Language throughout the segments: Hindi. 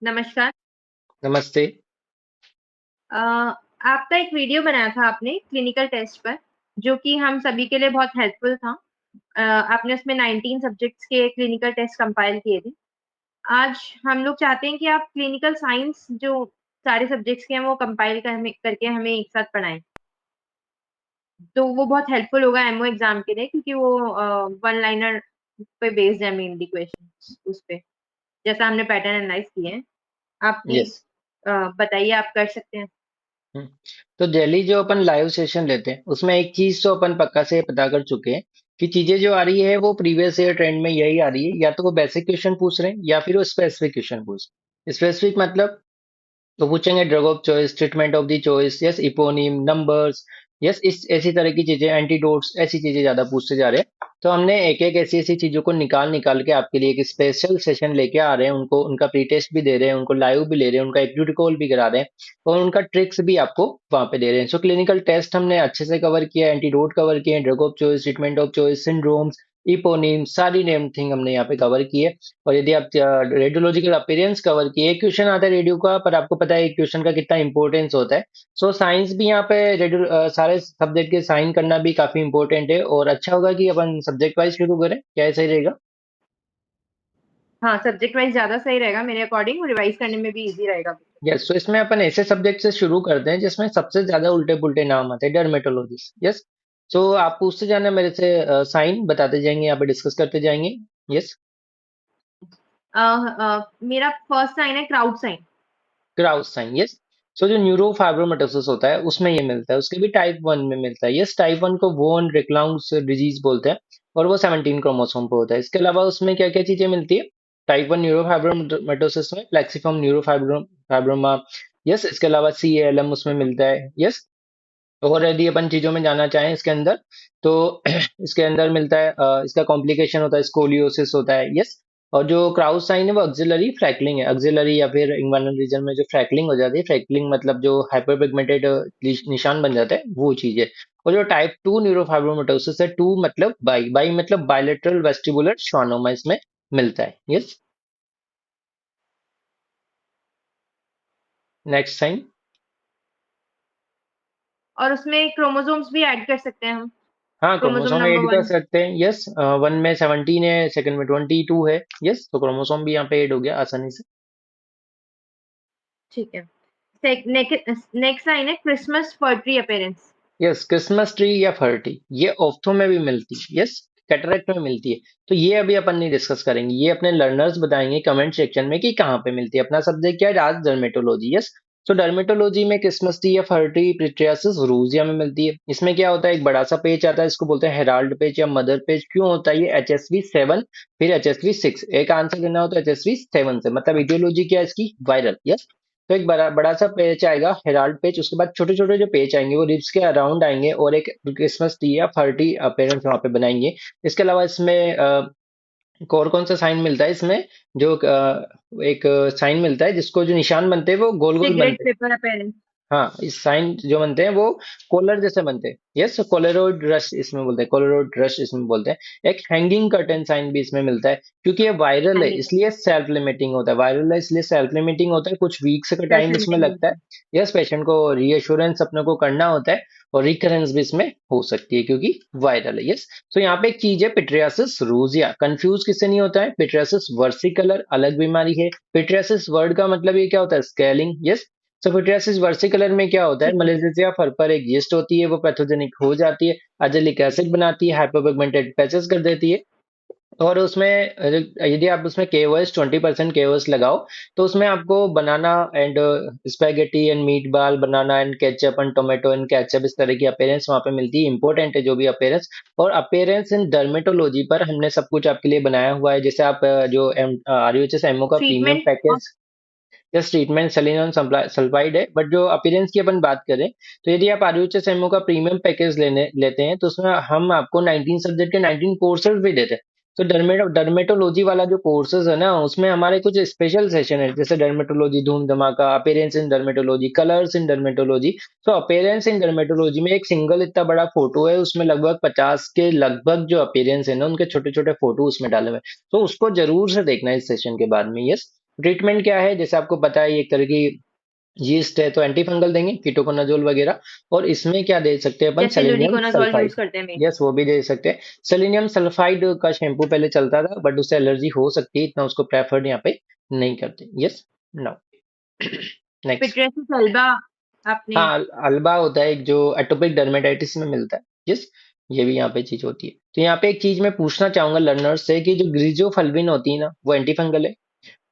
नमस्कार। नमस्ते। अ, आपका एक वीडियो बनाया था आपने क्लिनिकल टेस्ट पर, जो कि हम सभी के लिए बहुत हेल्पफुल था। आपने उसमें 19 सब्जेक्ट्स के क्लिनिकल टेस्ट कंपाइल किए थे। आज हम लोग चाहते हैं कि आप क्लिनिकल साइंस जो सारे सब्जेक्ट्स के हैं, वो कंपाइल करके हमें एक साथ पढ़ाएँ। तो वो बहुत हेल्पफुल होगा एमओ एग्ज़ाम के लिए क्योंकि वो वन लाइनर पे बेस्ड है मेनली क्वेश्चन्स उस पे, जैसा हमने पैटर्न एनालाइज़ किए हैं। आप प्लीज़ यस। बताइए आप कर सकते हैं। हम्म, तो डेली जो अपन लाइव सेशन लेते हैं उसमें एक चीज तो अपन पक्का से पता कर चुके हैं कि चीजें जो आ रही है वो प्रीवियस ईयर ट्रेंड में यही आ रही है, या तो वो बेसिक क्वेश्चन पूछ रहे हैं या फिर वो स्पेसिफिक क्वेश्चन पूछ रहे हैं। स्पेसिफिक मतलब तो पूछेंगे drug of choice, treatment of the choice, yes, eponym, numbers, yes, इस ऐसी तरह की चीजें, एंटीडोट्स, ऐसी चीजें ज्यादा पूछते जा रहे हैं। तो हमने एक एक ऐसी ऐसी चीजों को निकाल निकाल के आपके लिए एक स्पेशल सेशन लेके आ रहे हैं, उनको उनका प्री टेस्ट भी दे रहे हैं, उनको लाइव भी ले रहे हैं, उनका एक्टिविटी कॉल भी करा रहे हैं और उनका ट्रिक्स भी आपको वहां पे दे रहे हैं। सो क्लिनिकल टेस्ट हमने अच्छे से कवर किया, एंटीडोट कवर किए, drug of choice, treatment of choice, syndromes, eponym, सारी नेम थिंग हमने यहाँ पे कवर की है। और यदि आप रेडियोलॉजिकल अपीयरेंस कवर किए, एक क्वेश्चन आता है रेडियो का, पर आपको पता है एक क्वेश्चन का कितना इंपॉर्टेंस होता है। सो साइंस भी यहाँ पे रेडियो, सारे सब्जेक्ट के साइन करना भी काफी इंपॉर्टेंट है, और अच्छा होगा कि अपन सब्जेक्ट वाइज शुरू करें, क्या ऐसा ही रहेगा? हाँ, सब्जेक्ट वाइज़ ज़्यादा सही रहेगा मेरे अकॉर्डिंग, रिवाइज़ करने में भी ईज़ी रहेगा। यस। सो इसमें अपन ऐसे सब्जेक्ट से शुरू करते हैं जिसमें सबसे ज्यादा उल्टे पुल्टे नाम आते हैं, डर्मेटोलॉजिस्ट। यस। सो आप पूछते जाना मेरे से, साइन बताते जाएंगे, यहाँ पे डिस्कस करते जाएंगे। यस। मेरा फर्स्ट साइन है Crowe sign. Crowe's sign. Yes. So जो न्यूरोफाइब्रोमेटोसिस होता है उसमें ये मिलता है, उसके भी टाइप वन में मिलता है। यस, टाइप वन को वोन रिक्लाउंस डिजीज बोलते हैं और वो 17 क्रोमोसोम पे होता है। इसके अलावा उसमें क्या क्या चीजें मिलती है? टाइप वन न्यूरोफाइब्रोमेटोसिस में प्लेक्सिफॉर्म न्यूरोफाइब्रोमा। यस। इसके अलावा CALM उसमें मिलता है। यस। और यदि अपन चीजों में जाना चाहें इसके अंदर, तो इसके अंदर मिलता है, इसका कॉम्प्लिकेशन होता है, स्कोलियोसिस होता है। यस। और जो क्राउस साइन है वो ऑक्सिलरी फ्रैकलिंग है, ऑक्सिलरी या फिर इंग्वानल रीजन में जो फ्रैकलिंग हो जाती है, फ्रैकलिंग मतलब जो हाइपरपिगमेंटेड निशान बन जाता है, वो चीज है। और जो टाइप टू न्यूरोफाइब्रोमेटोसिस है, टू मतलब बाई, बाई मतलब बायलेटरल वेस्टिबुलर श्वानोमा इसमें मिलता है। यस। Next sign. और उसमें क्रोमोसोम्स भी ऐड कर सकते हैं हम, हाँ, क्रोमोसोम क्रोमोसोम नंबर ऐड कर 1। सकते हैं। यस। वन में 17 है, सेकंड में 22 है। यस, तो क्रोमोसोम भी यहाँ पे ऐड हो गया आसानी से। ठीक है। नेक्स्ट साइन है Christmas fir tree appearance. Yes, Christmas tree या फर्टी, ये ऑफ्थो में भी मिलती है। यस, कैटरेक्ट में मिलती है। तो ये अभी अपन नहीं डिस्कस करेंगे, ये अपने लर्नर्स बताएंगे कमेंट सेक्शन में कि कहाँ पे मिलती है। अपना सब्जेक्ट क्या है आज? डर्मेटोलॉजी। यस। तो डर्मेटोलॉजी में क्रिसमस ट्री या फर्टी पिट्रियासिस रूजिया में मिलती है। इसमें क्या होता है, एक बड़ा सा पेज आता है, इसको बोलते हैं हेराल्ड पेज या मदर पेज। क्यों होता है ये? HSV 7 फिर HSV 6, एक आंसर देना हो तो HSV 7 से, मतलब इडियोलॉजी क्या है इसकी? वायरल। यस। तो एक बड़ा बड़ा सा पेज आएगा, हेराल्ड पेज, उसके बाद छोटे छोटे जो पेज आएंगे वो रिब्स के अराउंड आएंगे, और एक क्रिसमस ट्री या फर्टी पेरेंट्स वहां पे बनाएंगे। इसके अलावा इसमें कौन कौन सा साइन मिलता है इसमें? जो एक साइन मिलता है जिसको जो निशान बनते हैं वो गोल गोल सिगरेट बनते हैं। Paper appearance. हाँ, इस साइन जो बनते हैं वो कॉलर जैसे बनते हैं। यस, कोलेरोइड रश इसमें बोलते हैं, कोलेरोइड रश इसमें बोलते हैं। एक हैंगिंग कर्टन साइन भी इसमें मिलता है, क्योंकि ये वायरल है हैंगिंग इसलिए सेल्फ लिमिटिंग होता है। वायरल है इसलिए सेल्फ लिमिटिंग होता है, कुछ वीक्स का सेल्फ टाइम इसमें लिमिटिंग लगता है। होता है। यस, पेशेंट को रीएश्योरेंस अपने को करना होता है, और रिकरेंस भी इसमें हो सकती है क्योंकि वायरल है। यस। तो यहाँ पे एक चीज है, पिट्रियासिस रोजिया, कंफ्यूज किससे नहीं होता है? पिट्रियासिस वर्सिकलर अलग बीमारी है। पिट्रियासिस वर्ड का मतलब ये क्या होता है? स्केलिंग। यस। सफोटियासिस वर्सिकुलर में क्या होता है? ठीक है। मलेरिया फर पर एक यीस्ट होती है, वो पैथोजेनिक हो जाती है, अजेलिक एसिड बनाती है, हाइपोपिगमेंटेड पैचेस कर देती है। और उसमें यदि आप उसमें केओएस 20% केओएस लगाओ, तो उसमें आपको banana and spaghetti and meat ball, banana and ketchup and tomato and ketchup, इस तरह की अपेयरेंस वहां पे मिलती है। इंपॉर्टेंट है जो भी अपेयरेंस। और अपेयरेंस इन डर्मेटोलॉजी पर हमने सब कुछ आपके लिए बनाया हुआ है। जैसे आप जो RUHSMO का प्रीमियम ट्रीटमेंट और पैकेज, जस्ट ट्रीटमेंट सेलिनोन सल्फाइड है, बट जो अपीयरेंस की अपन बात करें, तो यदि आप RUHSMO का प्रीमियम पैकेज लेने लेते हैं तो उसमें हम आपको 19 सब्जेक्ट के 19 कोर्सेज भी देते हैं। तो डर्मेटोलॉजी वाला जो कोर्सेज है ना, उसमें हमारे कुछ स्पेशल सेशन है, जैसे डर्मेटोलॉजी धूम धमाका, अपीयरेंस इन डर्मेटोलॉजी, कलर्स इन डर्मेटोलॉजी। तो अपीयरेंस इन डर्मेटोलॉजी में एक सिंगल इतना बड़ा फोटो है, उसमें लगभग 50 के लगभग जो अपीयरेंस है ना, उनके छोटे छोटे फोटो उसमें डाले हुए हैं। तो उसको जरूर से देखना है इस सेशन के बाद में। यस। ट्रीटमेंट क्या है, जैसे आपको पता है ये एक तरह की यीस्ट है, तो एंटी फंगल देंगे, कीटोकोनाजोल वगैरह। और इसमें क्या दे सकते हैं अपन, जैसे सेलेनियम लूडिकोनाजोल यूज सल्फाइड। करते हैं मेन। यस, वो भी दे सकते हैं। सेलेनियम सल्फाइड का शैम्पू पहले चलता था, बट उससे एलर्जी हो सकती है, इतना उसको प्रेफर्ड यहाँ पे नहीं करते। Yes, now next. Pityriasis alba आपने। हाँ, अल्बा होता है एक, जो एटोपिक डर्मेटाइटिस में मिलता है। यस, ये भी यहाँ पे चीज होती है। तो यहाँ पे एक चीज मैं पूछना चाहूंगा लर्नर्स से, कि जो ग्रीजोफल्विन होती है ना, वो एंटी फंगल है।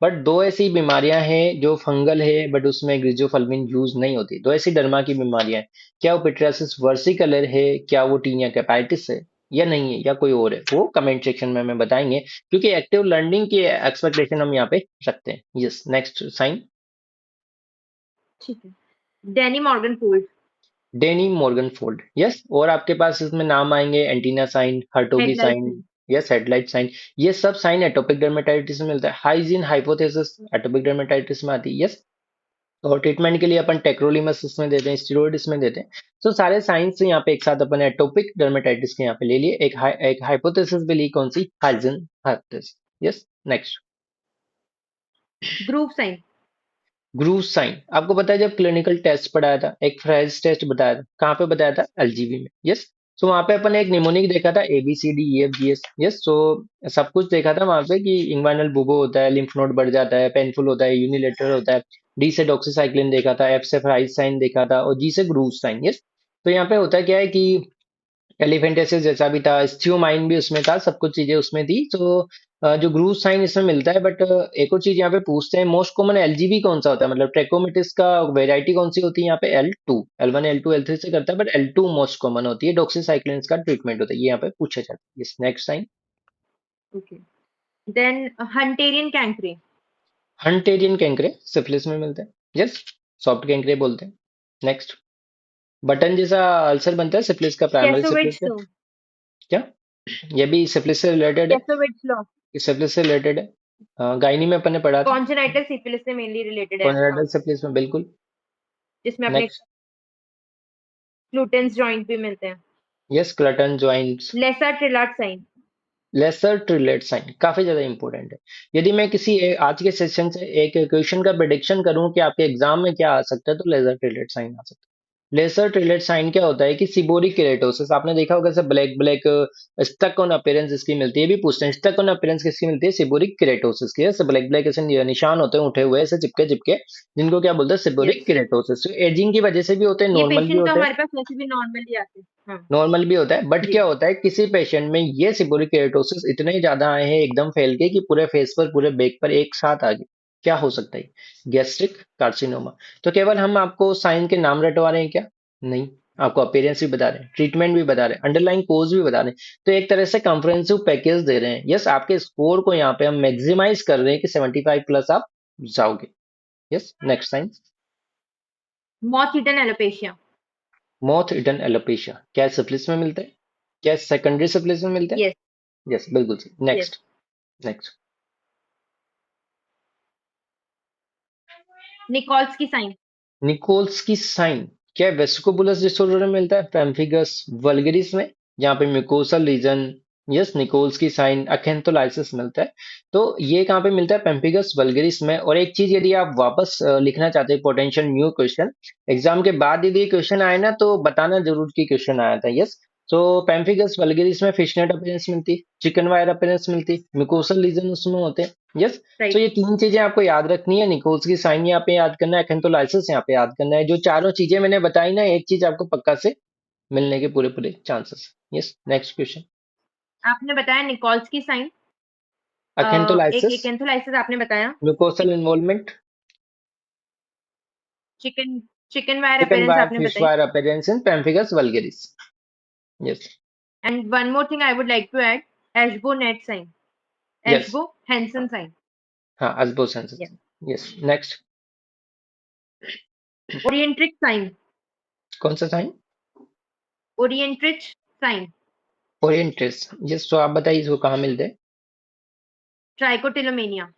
बट दो ऐसी बीमारियां हैं जो फंगल है, बट उसमें ग्रिजोफल्विन यूज नहीं होती। दो ऐसी डर्मा की बीमारियां हैं। क्या वो पिट्रासिस वर्सिकलर है, क्या वो टीनिया कैपाइटिस है, या नहीं है, या कोई और है, वो कमेंट सेक्शन में हमें बताएंगे, क्योंकि एक्टिव लर्निंग की एक्सपेक्टेशन हम यहाँ पे रखते हैं। Yes, next sign. ठीक है। Dennie Morgan fold. Dennie Morgan fold. Yes, और आपके पास इसमें नाम आएंगे antenna sign, Hertoghe headlight sign. Sign. Yes, headlight sign. ये सब साइन एटोपिक डर्मेटाइटिस में मिलता है। हाइजीन हाइपोथेसिस एटोपिक डर्मेटाइटिस में आती है। यस, और ट्रीटमेंट के लिए अपन टेक्रोलीमस इसमें देते हैं, स्टीरोइड इसमें देते हैं। तो सारे साइंस यहाँ पे एक साथ अपन एटोपिक डर्मेटाइटिस के यहाँ पे ले लिए। एक हाइपोथेसिस भी ली, कौन सी, hygiene hypothesis. Yes, next. Groove sign. Groove sign, आपको पता है जब क्लिनिकल टेस्ट पढ़ाया था, एक फ्रेज टेस्ट बताया था, कहाँ पे बताया था, एलजीबी में। यस, सो वहाँ पे अपन एक निमोनिक देखा था, ABCDEFGS। यस, सो सब कुछ देखा था वहाँ पे, कि इंग्वानल बुबो होता है, लिम्फ नोड बढ़ जाता है, पेनफुल होता है, यूनिलेटरल होता है। D से डॉक्सीसाइक्लिन देखा था, F से फ्राइज साइन देखा था, और G से ग्रूव साइन। यस, तो यहाँ पे होता क्या है कि एलिफेंटेसिस जैसा भी था, स्थियोमाइन भी उसमें था, सब कुछ चीजें उसमें थी। तो जो ग्रूव साइन इसमें मिलता है। बट एक और चीज यहाँ पे पूछते हैं, मोस्ट कॉमन एलजीबी कौन सा होता है, मतलब ट्रेकोमिटिस का वेराइटी कौन सी होती है यहाँ पे, L2 L1 L2 L3 से करता है, बट L2 मोस्ट कॉमन होती है। डॉक्सीसाइक्लिन का ट्रीटमेंट होता है, ये यहाँ पे पूछा जाता है। Yes, next sign. Okay. Then Hunterian chancre. Hunterian chancre syphilis में मिलते हैं। यस, सॉफ्ट कैंकरे बोलते हैं। नेक्स्ट। बटन जैसा अल्सर बनता है सिफिलिस का, प्राइमरी कैसोवेट सिफिलिस का। स्टोन। क्या, ये भी सिफिलिस से रिलेटेड है? कैसोवेट स्टोन। सिफिलिस से रिलेटेड है, गायनी में अपन ने पढ़ा था। कॉन्जेनाइटल सिफिलिस से मेनली रिलेटेड है, हाँ। कॉन्जेनिटल सिफिलिस में बिल्कुल। जिसमें अपने नेक्स्ट। क्लूटेंस जॉइंट भी मिलते हैं। Yes, Clutton joints. Leser Trelat sign. Leser Trelat sign काफी ज्यादा इंपॉर्टेंट है। यदि मैं आज के सेशन से एक क्वेश्चन का प्रिडिक्शन करूं कि आपके एग्जाम में क्या आ सकता है, तो लेसर ट्रिलेट साइन आ सकता है। लेसर ट्रिलेट साइन क्या होता है, कि सिबोरिक केरेटोसिस आपने देखा होगा, जैसे black black stuck on appearance इसकी मिलती है। ये भी पूछते हैं, स्टक ऑन अपीयरेंस किसकी मिलती है, सिबोरिक केरेटोसिस की। ऐसे ब्लैक ब्लैक ऐसे निशान होते हैं उठे हुए, ऐसे चिपके चिपके, जिनको क्या बोलते हैं, सिबोरिक यस। केरेटोसिस। एजिंग की वजह से भी होते हैं, ये नॉर्मल भी पेशेंट तो होते हैं। हमारे पास वैसे भी नॉर्मली आते हैं, हाँ। नॉर्मल भी होता है, बट जी। क्या होता है, किसी पेशेंट में ये सिबोरिक केरेटोसिस इतने ही ज्यादा आए हैं एकदम फैल के, कि पूरे फेस पर, पूरे बैक पर एक साथ आ गए। क्या हो सकता है, गैस्ट्रिक कार्सिनोमा। तो केवल हम आपको साइन के नाम रटवा रहे हैं क्या, नहीं, आपको अपीयरेंस भी बता रहे हैं, ट्रीटमेंट भी बता रहे हैं, अंडरलाइन कोज भी बता रहे हैं। तो एक तरह से कॉम्प्रिहेंसिव पैकेज दे रहे हैं। यस, आपके स्कोर को यहाँ पे हम मैक्सिमाइज कर रहे हैं, कि 75 प्लस आप जाओगे। Yes, next sign. Moth eaten alopecia. Moth eaten alopecia, क्या सिफिलिस में मिलता है, क्या सेकेंडरी सिफिलिस में मिलता यस। है? यस, बिल्कुल सही। यस। नेक्स्ट। नेक्स्ट। निकोल्स की साइन। निकोल्स की साइन, क्या वेस्कोबुलस डिसऑर्डर में मिलता है, पैम्फिगस वल्गरिस में, जहाँ पे म्यूकोसल रीजन। यस, निकोल्स की साइन अखेंथोलाइसिस मिलता है। तो ये कहाँ पे मिलता है, पैम्फिगस वल्गरिस में। और एक चीज, यदि आप वापस लिखना चाहते हैं पोटेंशियल न्यू क्वेश्चन, एग्जाम के बाद यदि क्वेश्चन आए ना, तो बताना जरूर कि क्वेश्चन आया था। यस, तो पैम्फिगस वल्गरिस में फिशनेट अपीयरेंस मिलती, चिकन वायर अपीयरेंस मिलती, म्यूकोसल रीजन उसमें होते हैं। यस, तो राइट। ये तीन चीजें आपको याद रखनी है। निकोल्स की साइन यहाँ पे याद करना है, एखेंथोलाइसिस यहाँ पे याद करना है। जो चारों चीजें मैंने बताई ना, एक चीज आपको पक्का से मिलने के पूरे पूरे चांसेस। Yes, next question. आपने बताया निकोल्स की साइन। एक एखेंथोलाइसिस, एकेंथोलाइसिस आपने बताया। Mucosal involvement, chicken chicken wire chicken appearance wire, आपने फिश बताई। Wire appearance in pemphigus vulgaris. Yes. And one more thing I would like to add, Asboe net sign. Yes. Asboe Hansen sign. हाँ, अस्बोसेंसिस। Yes, next. ओरिएंट्रिक साइन। कौन सा साइन? ओरिएंट्रिच साइन। ओरिएंट्रिस। यस, तो आप बताइए इसको कहाँ मिलते हैं? ट्राइकोटिलोमेनिया।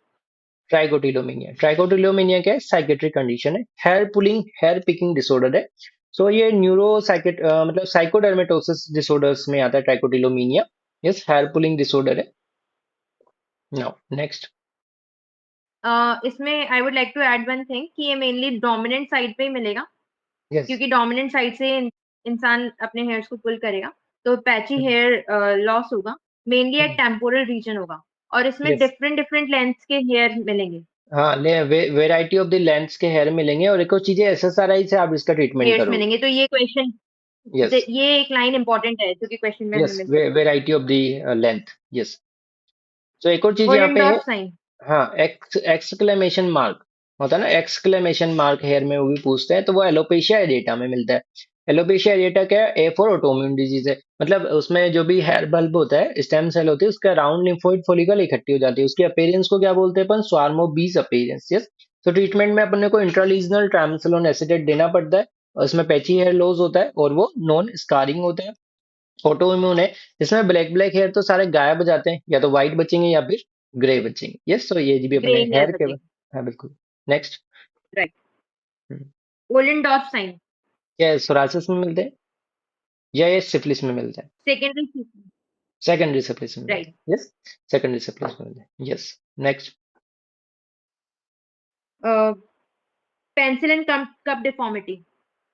ट्राइकोटिलोमेनिया, ट्राइकोटिलोमेनिया क्या है, साइकेट्रिक कंडीशन है, hair pulling hair picking disorder है। सो ये मतलब साइकोडर्मेटोसिस डिसऑर्डर्स में आता है trichotillomania. Yes, hair pulling disorder है। Now next. इसमें I would like to add one thing कि ये मेनली डोमिनेंट साइड पे ही मिलेगा, यस। क्योंकि डोमिनेंट साइड से इंसान अपने हेयर्स को पुल करेगा, तो पैची हेयर लॉस होगा, मेनली एट टेम्पोरल रीजन होगा, और इसमें यस। डिफरेंट डिफरेंट लेंथ्स के हेयर मिलेंगे, हाँ, वेराइटी ऑफ द लेंथ्स के हेयर मिलेंगे, और एक और चीजें एसएसआरआई से आप इसका ट्रीटमेंट हेयर्स करोगे। मिलेंगे। तो ये क्वेश्चन, यस। ये एक लाइन इंपॉर्टेंट है जो कि क्वेश्चन में हमें यस, मिल सकती है। Variety of the length. Yes. तो एक और चीज यहाँ पे है। ओलेंडोर्फ साइन। हाँ, एक्सक्लेमेशन मार्क होता है ना, एक्सक्लेमेशन मार्क हेयर में वो भी पूछते हैं, तो वो एलोपेशिया एरिएटा में मिलता है। एलोपेशिया एरिएटा क्या है? ए फॉर ऑटोइम्यून डिजीज है। मतलब उसमें जो भी हेयर बल्ब होता है, स्टेम सेल होती है, उसका राउंड लिम्फोइड फॉलिकल इकट्ठी हो जाती है, उसकी अपीयरेंस को क्या बोलते हैं अपन? स्वार्म ऑफ बीज अपीयरेंस। यस। तो ट्रीटमेंट में अपने को इंट्रालीजनल ट्राइमेथैसोलिन एसीटेट देना पड़ता है, और उसमें पैची हेयर लॉस होता है, और वो नॉन स्कारिंग होता है। ऑटो इम्यून है, इसमें ब्लैक ब्लैक हेयर तो सारे गायब हो जाते हैं, या तो व्हाइट बचेंगे या फिर ग्रे बचेंगे। यस, तो ये जी भी अपने ग्रेइंग हेयर हेयर के। बचेंगे। हाँ, बिल्कुल। नेक्स्ट। राइट। ओलेंडोर्फ साइन। क्या सोरासिस में मिलते हैं, या ये सिफिलिस में मिलता है? सेकेंडरी। सेकेंडरी सिफिलिस में मिलते राइट। हैं। यस, सेकेंडरी सिफिलिस में मिलते हैं। Yes. Next. Pencil cup deformity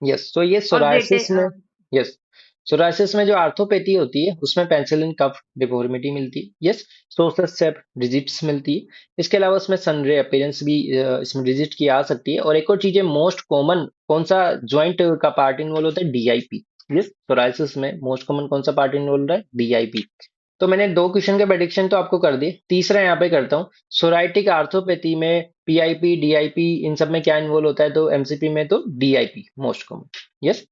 yes, तो ये और सोरासिस में। यस, सोरासिस में जो आर्थोपैथी होती है उसमें पेनिसिलिन कफ डिफॉर्मिटी मिलती है। यस। सोर्सेस सेप डिजिट्स मिलती है। इसके अलावा उसमें सनरे अपीयरेंस भी इसमें डिजिट की आ सकती है। और एक और चीज है, मोस्ट कॉमन कौन सा ज्वाइंट का पार्ट इन्वॉल्व होता है? डीआईपी। यस, सोरासिस में मोस्ट कॉमन कौन सा पार्ट इन्वॉल्व होता है? डीआईपी। तो मैंने दो क्वेश्चन के प्रेडिक्शन तो आपको कर दिए, तीसरा यहाँ पे करता हूँ। सोराइटिक आर्थोपैथी में पीआईपी डीआईपी इन सब में क्या इन्वॉल्व होता है? तो एमसीपी में तो डीआईपी मोस्ट कॉमन। यस।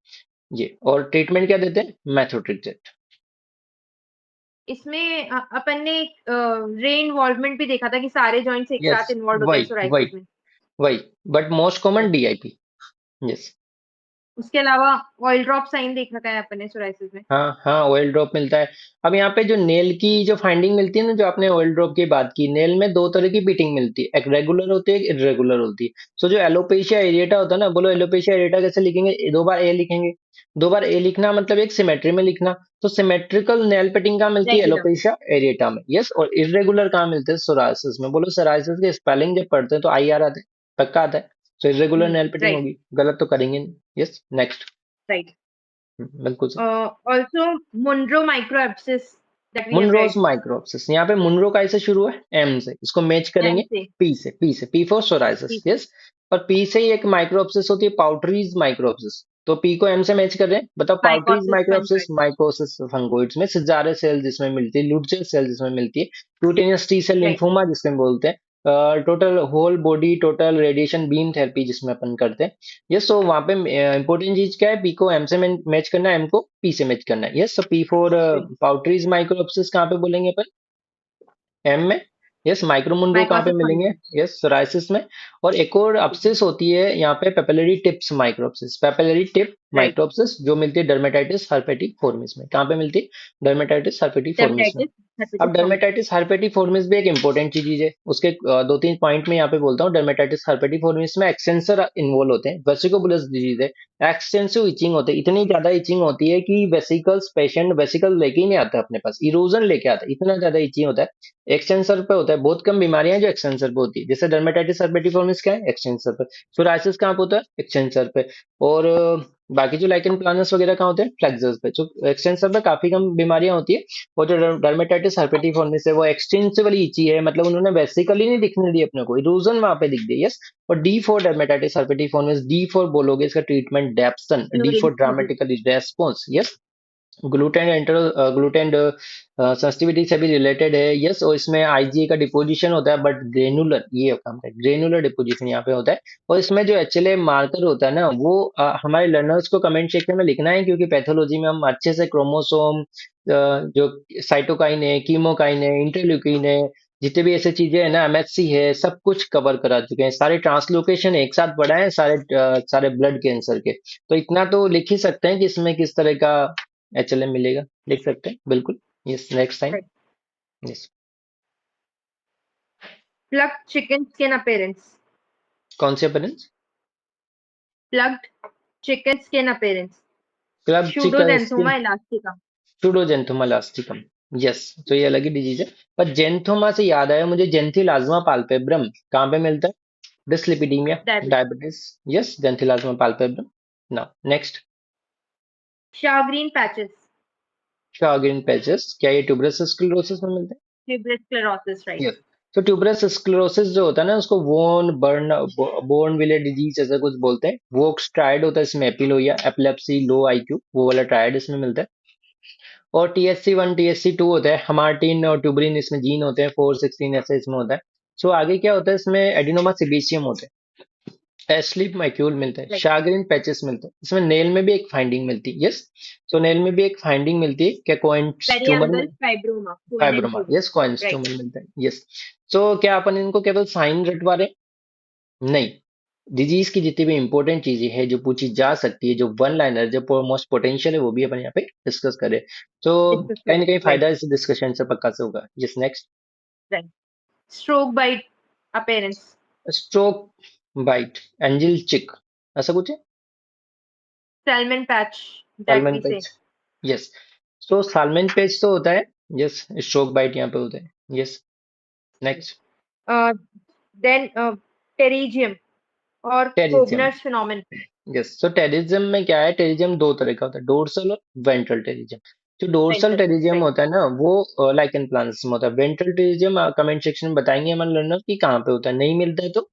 ये और ट्रीटमेंट क्या देते हैं? मेथोट्रेक्सेट। इसमें अपन ने रे इन्वॉल्वमेंट भी देखा था कि सारे जॉइंट्स एक यस, साथ इन्वॉल्व होते हैं वही वही सोराइसिस में। वही, but most common right. DIP. Yes. उसके अलावा ऑयल ड्रॉप साइन देख रखा है अपन ने सोराइसिस में। हाँ हाँ, ऑयल ड्रॉप मिलता है। अब यहाँ पे जो नेल की जो फाइंडिंग मिलती है ना, जो आपने ऑयल ड्रॉप की बात की, नेल में दो तरह की बीटिंग मिलती है, एक रेगुलर होती है, एक इरेगुलर होती है। सो जो एलोपेशिया एरिएटा होता है ना, बोलो एलोपेशिया एरिएटा कैसे लिखेंगे? दो बार ए लिखेंगे। दो बार ए लिखना मतलब एक सिमेट्री में लिखना। तो सिमेट्रिकल नेल पेटिंग कहाँ मिलती है? रेगुलर। एलोपेशिया एरिएटा में। यस। और इरेगुलर कहाँ मिलते हैं? सोरासिस में। बोलो सोरासिस के स्पेलिंग जब पढ़ते हैं तो आई आर आता है, पक्का आता है। तो इरेगुलर नेल पेटिंग राइट। होगी, गलत तो करेंगे नहीं। यस। नेक्स्ट। राइट। बिल्कुल सही। Also Munro micro abscess that we have Munro's red. Microabscess, यहाँ पे मुनरो का ऐसे शुरू है एम से, इसको मैच एम करेंगे से। पी से। पी से, पी फॉर सोराइसिस। यस। और पी से ही एक माइक्रोप्सिस होती है, पाउटरीज माइक्रोप्सिस। तो पी को एम से मैच कर रहे हैं, बताओ पाउटरीज माइकोसिस माइक्रोप्सिस, फंगोइड। माइकोसिस फंगोइड्स में सिजारे सेल जिसमें मिलती है, लुट्जे सेल जिसमें मिलती है, cutaneous T cell right. Lymphoma जिसमें बोलते हैं, total whole body total radiation beam therapy जिसमें अपन करते हैं। यस। तो वहां पे इंपॉर्टेंट चीज क्या है? पी को एम से मैच करना है, एम को पी से मैच करना है। यस। तो पी फॉर पाउटरीज माइक्रोप्सिस कहाँ पे बोलेंगे अपन? एम में। यस। माइक्रोमुंडो कहाँ पे माइकोसिस मिलेंगे? फंगोइड। यस, सोराइसिस में। और एक और अपसिस होती है यहाँ पे, papillary tips microabscess, papillary tip right. Microabscess, जो मिलती है डर्मेटाइटिस हर्पेटिक फॉर्मिस में। कहाँ पे मिलती है? डर्मेटाइटिस हर्पेटिक फॉर्मिस में। डेप्टाइटिस अब हेपेटिस। डर्मेटाइटिस हर्पेटिफोर्मिस भी एक इंपॉर्टेंट चीज है, उसके दो तीन पॉइंट में यहाँ पे बोलता हूँ। डर्मेटाइटिस हर्पेटिफोर्मिस में एक्सटेंसर इन्वॉल्व होते हैं, वेसिकोबुलस डिजीज है, एक्सटेंसिव इचिंग होते हैं, इतनी ज्यादा इचिंग होती है कि वेसिकल्स, पेशेंट वेसिकल लेके ही नहीं आता अपने पास, इरोजन लेके आता है, इतना ज्यादा इचिंग होता है। एक्सटेंसर पे होता है, बहुत कम बीमारियां हैं जो एक्सटेंसर पे होती है, जैसे डर्मेटाइटिस हर्पेटिफोर्मिस क्या है? एक्सटेंसर पे। सोराइसिस कहाँ पे होता है? एक्सटेंसर पे। और बाकी जो लाइकन प्लानस वगैरह कहाँ होते हैं? फ्लेक्सस पे। जो एक्सटेंसर पे काफी कम बीमारियां होती है। वो जो डर्मेटाइटिस हर्पेटिफोर्मिस है वो एक्सटेंसिवली इची है, मतलब उन्होंने वेसिकली नहीं दिखने दी अपने को, इरोजन वहां पे दिख गई। यस। और D for dermatitis herpetiformis, D for बोलोगे इसका treatment dapsone, D for gluten. Dramatically response. Yes. Gluten enter gluten sensitivity से भी रिलेटेड है। यस। और इसमें आईजीए का डिपोजिशन होता है, बट ग्रेनुलर, ये काम है, ग्रेनुलर डिपोजिशन यहाँ पे होता है। और इसमें जो एचएलए मार्कर होता है ना, वो हमारे लर्नर्स को कमेंट सेक्शन में लिखना है, क्योंकि पैथोलॉजी में हम अच्छे से क्रोमोसोम, जो साइटोकाइन है, कीमोकाइन है, इंटरल्यूकिन है, जितने भी ऐसे चीजें है ना, एमएचसी है, सब कुछ कवर करा चुके हैं, सारे ट्रांसलोकेशन एक साथ पढ़ा है, सारे ब्लड कैंसर के। तो इतना तो लिख ही सकते हैं कि इसमें किस तरह का एचएलएम मिलेगा, लिख सकते हैं बिल्कुल। Yes. Next time. Right. Yes. Plug chicken skin appearance. कौन से appearance? Plugged chicken skin appearance. Club chicken skin, Pseudoxanthoma elastica. Pseudoxanthoma elasticum. Yes, तो ये अलग ही डिजीज है। पर जेंथोमा से याद आया मुझे, जेंथिलाज्मा पाल्पेब्रम कहाँ पे मिलता है? Dyslipidemia, diabetes. Diabetes. Yes, xanthelasma palpebrarum. Now next. Shagreen patches. Shagreen patches, क्या ये ट्यूबरस स्क्लेरोसिस में मिलते ट्यूबरस स्क्लेरोसिस, राइट। हैं? यस। तो ट्यूबरस स्क्लेरोसिस जो होता है ना, उसको बोर्न विले डिजीज ऐसा कुछ बोलते हैं। वो ट्रायड होता है इसमें, एपिलोया, एपिलेप्सी, लो आईक्यू, वो वाला ट्रायड इसमें मिलता है। और TSC1 TSC2 होता है, हमार्टिन और ट्यूबरिन इसमें जीन होते हैं, 416 ऐसे इसमें होता है। सो आगे क्या होता है इसमें, एडिनोमा सिबेसियम होते हैं, एस्लीप मैक्यूल मिलता है, राइट। शाग्रिन पैचेस मिलते हैं। इसमें नेल में भी एक फाइंडिंग मिलती है। यस, तो नेल में भी एक फाइंडिंग मिलती है, क्या कोइंस ट्यूमर पेरियंगल में? Fibroma, coin and fibroma, tumour. Yes, coins right. Tumour मिलता है। यस। तो क्या अपन इनको केवल साइन रटवा रहे? नहीं, डिजीज की जितनी भी इंपॉर्टेंट चीजें हैं जो पूछी जा सकती है, जो वन लाइनर, जो मोस्ट पोटेंशियल है, वो भी अपन यहाँ पे डिस्कस करें। तो डिस्कस कहीं ना करेंगे, कहीं राइट। फायदा इस डिस्कशन से पक्का से होगा। Yes, next. Right. Stork bite appearance. Stork bite, angel chick, ऐसा कुछ है? Salmon patch that salmon we say. Patch. Yes. तो सालमन पेज तो होता है। यस, स्ट्रोक बाइट यहाँ पे होता है। Yes, next. Uh, then pterygium or pterygium. Kobner's phenomenon. Yes, तो टेरिज्म में क्या है, टेरिज्म दो तरह का होता है, डोर्सल और वेंट्रल टेरिज्म। जो डोर्सल Mental, टेरिज्म right. होता है ना, वो लाइकन प्लांट्स में होता है। वेंट्रल टेरिज्म कमेंट सेक्शन में बताएंगे हमारे लर्नर की कहाँ पे होता है, नहीं मिलता है तो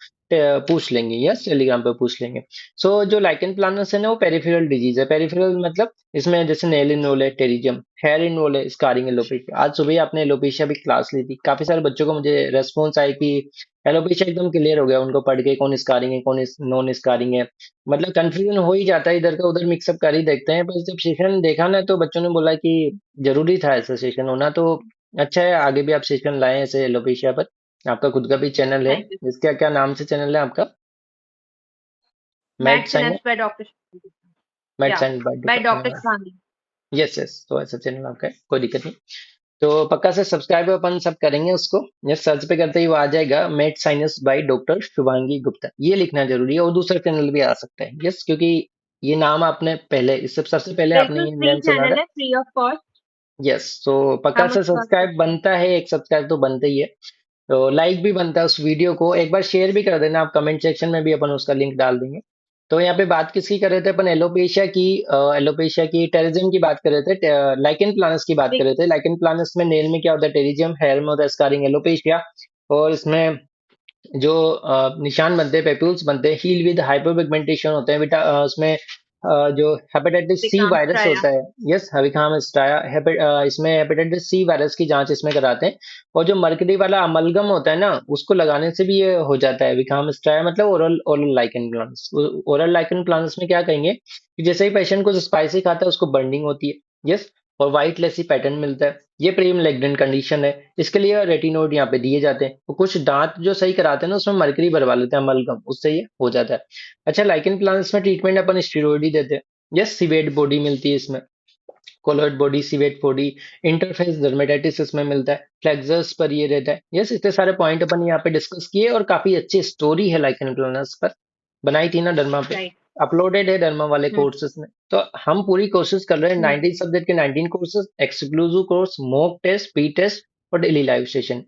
पूछ लेंगे, यस, टेलीग्राम पे पूछ लेंगे। सो जो लाइकन प्लानस है ना, वो पेरिफेरल डिजीज है। पेरिफेरल मतलब इसमें जैसे नेल इनरोल है टेरिज्म, हेयर इनरोल है स्कारिंग एलोपेशिया। आज सुबह ही आपने एलोपेशिया भी क्लास ली थी, काफी सारे बच्चों को मुझे रेस्पॉन्स आया कि एलोपेशिया एकदम क्लियर हो गया उनको पढ़ के, कौन स्कारिंग है कौन नॉन स्कारिंग है। मतलब कंफ्यूजन हो ही जाता है, इधर का उधर मिक्सअप कर ही देखते हैं। बस जब सेशन देखा ना, तो बच्चों ने बोला कि जरूरी था ऐसा सेशन होना। तो अच्छा है, आगे भी आप सेशन लाएं ऐसे एलोपेशिया पर। आपका खुद का भी चैनल है, Thank you. जिसका क्या नाम से चैनल है आपका? Med Max signer, Synapse by Dr. Med Yeah, signer by by. Dr. Shivani. Yes yes, तो ऐसा चैनल आपका है, कोई दिक्कत नहीं। तो पक्का से सब्सक्राइब अपन सब करेंगे उसको। ये सर्च पे करते ही वो आ जाएगा, made sinus by doctor Shubhangi Gupta, ये लिखना जरूरी है। और दूसरा चैनल भी आ सकता है, यस, क्योंकि ये नाम आपने पहले, इससे सबसे पहले आपने बिल्कुल ये फ्री नेम सुना चैनल था। है, फ्री ऑफ कॉस्ट। यस, तो पक्का हम से उसका सब्सक्राइब बनता है, एक सब्सक्राइब तो बनता ही है। तो लाइक भी बनता है उस वीडियो को, एक बार शेयर भी कर देना आप, कमेंट सेक्शन में भी अपन उसका लिंक डाल देंगे। तो यहाँ पे बात किसकी कर रहे थे अपन, एलोपेशिया की टेरिज्म की बात कर रहे थे, लाइकेन प्लानस की बात कर रहे थे। लाइकेन प्लानस में नेल में क्या होता है, टेरिज्म, हेयर में होता है स्कारिंग एलोपेशिया। और इसमें जो निशान बनते हैं, पेप्यूल्स बनते हैं, हील विद हाइपरपिगमेंटेशन होते हैं। उसमें जो हेपेटाइटिस सी विकास वायरस राया। होता है, यस, हविखाम स्ट्राया, इसमें हेपेटाइटिस सी वायरस की जांच इसमें कराते हैं। और जो मर्करी वाला अमलगम होता है ना, उसको लगाने से भी ये हो जाता है विखाम स्ट्राया, मतलब oral oral lichen planus. Oral lichen planus में क्या कहेंगे कि जैसे ही पेशेंट कुछ स्पाइसी खाता है, उसको बर्निंग होती है, यस, और व्हाइट लेसी पैटर्न मिलता है। ये प्री malignant कंडीशन है, इसके लिए रेटिनोड यहाँ पे दिए जाते हैं। तो कुछ दांत जो सही कराते हैं ना, उसमें मरकरी भरवा लेते हैं अमलगम, उससे ये हो जाता है। अच्छा, लाइकन प्लांट्स में ट्रीटमेंट अपन स्टेरॉइड ही देते हैं। यस, सीवेट बॉडी मिलती है इसमें, colloid body, Civatte body, interface dermatitis इसमें मिलता है, फ्लेक्सर्स पर ये रहता है। यस, इतने सारे पॉइंट अपन यहाँ पे डिस्कस किए, और काफी अच्छी स्टोरी है लाइकन प्लानस पर, बनाई थी ना डर्मा पे, राइट। अपलोडेड है डर्मा वाले हम्म। कोर्सेज में। तो हम पूरी कोशिश कर रहे हैं, हम्म। 19 सब्जेक्ट के 19 courses, exclusive course, mock test, P test और डेली लाइव सेशन।